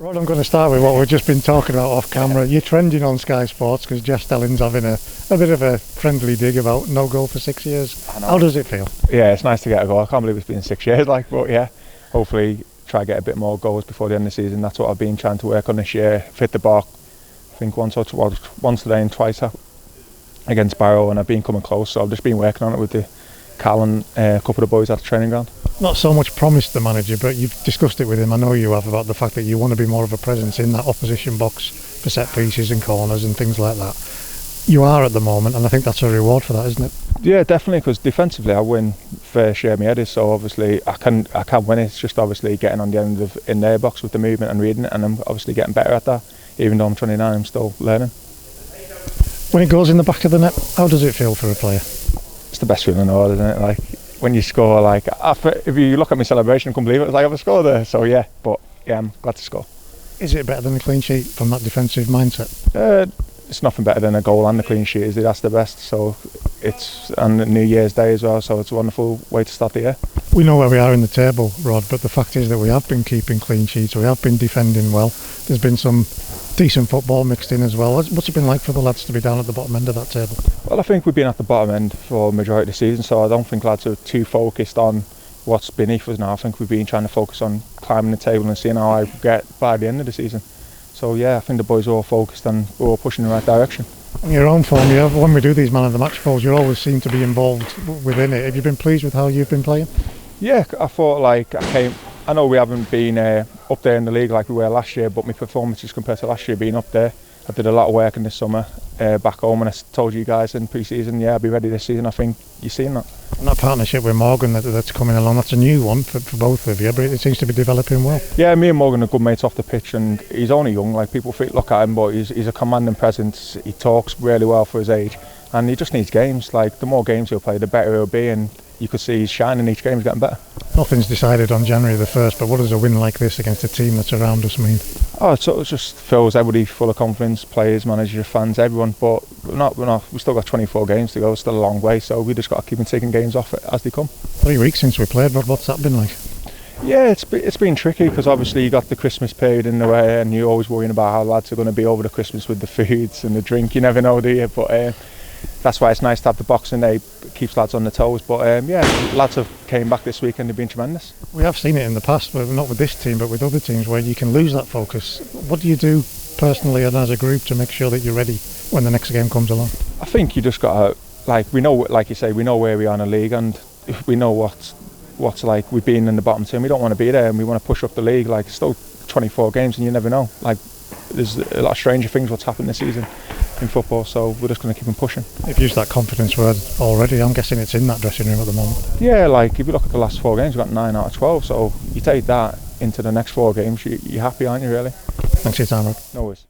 Rod, I'm going to start with what we've just been talking about off camera. You're trending on Sky Sports because Jeff Stelling's having a bit of a friendly dig about no goal for 6 years. How does it feel? Yeah, it's nice to get a goal. I can't believe it's been 6 years, but yeah, hopefully try to get a bit more goals before the end of the season. That's what I've been trying to work on this year. Fit the bar, I think once today and twice against Barrow, and I've been coming close, so I've just been working on it with the Cal and a couple of boys at the training ground. Not so much promised the manager, but you've discussed it with him, I know you have, about the fact that you want to be more of a presence in that opposition box for set pieces and corners and things like that. You are at the moment, and I think that's a reward for that, isn't it? Yeah, definitely, because defensively I win fair share of my headers, so obviously I can win it. It's just obviously getting on the end of in their box with the movement and reading it, and I'm obviously getting better at that. Even though I'm 29, I'm still learning. When it goes in the back of the net, how does it feel for a player? It's the best feeling in the world, isn't it? When you score, if you look at my celebration, I can't believe it. It's like I've scored there. So yeah, I'm glad to score. Is it better than a clean sheet from that defensive mindset? It's nothing better than a goal and a clean sheet. That's the best. So it's on New Year's Day as well. So it's a wonderful way to start the year. We know where we are in the table, Rod, but the fact is that we have been keeping clean sheets. We have been defending well. There's been some decent football mixed in as well. What's it been like for the lads to be down at the bottom end of that table? Well, I think we've been at the bottom end for the majority of the season, so I don't think lads are too focused on what's beneath us now. I think we've been trying to focus on climbing the table and seeing how I get by the end of the season. So yeah, I think the boys are all focused and we're all pushing in the right direction. On your own form, when we do these man of the match polls, you always seem to be involved within it. Have you been pleased with how you've been playing? Yeah, I thought I know we haven't been up there in the league like we were last year, but my performances compared to last year being up there, I did a lot of work in this summer back home, and I told you guys in pre-season, I'll be ready this season. I think you've seen that. And that partnership with Morgan that's coming along, that's a new one for both of you, but it seems to be developing well. Yeah, me and Morgan are good mates off the pitch, and he's only young. People look at him, but he's a commanding presence. He talks really well for his age, and he just needs games. The more games he'll play, the better he'll be, and you could see he's shining each game. He's getting better. Nothing's decided on January the 100th, but what does a win like this against a team that's around us mean? It just fills everybody full of confidence, players, managers, fans, everyone. But we've still got 24 games to go. It's still a long way, so we just got to keep on taking games off as they come. 3 weeks since we played, but what's that been like? Yeah, it's been tricky because obviously you got the Christmas period in the way, and you're always worrying about how lads are going to be over the Christmas with the foods and the drink. You never know, do you? But that's why it's nice to have the Boxing Day. It keeps lads on the toes. But lads have came back this week and they've been tremendous. We have seen it in the past, but not with this team, but with other teams where you can lose that focus. What do you do personally and as a group to make sure that you're ready when the next game comes along? I think you just got to, we know, like you say, we know where we are in the league, and we know what's like. We've been in the bottom two, and we don't want to be there, and we want to push up the league. It's still 24 games, and you never know. There's a lot of stranger things what's happened this season in football, so we're just going to keep them pushing. You've used that confidence word already. I'm guessing it's in that dressing room at the moment. Yeah, if you look at the last 4 games, we've got 9 out of 12, so you take that into the next 4 games, you're happy, aren't you, really? Thanks for your time, Rod. No worries.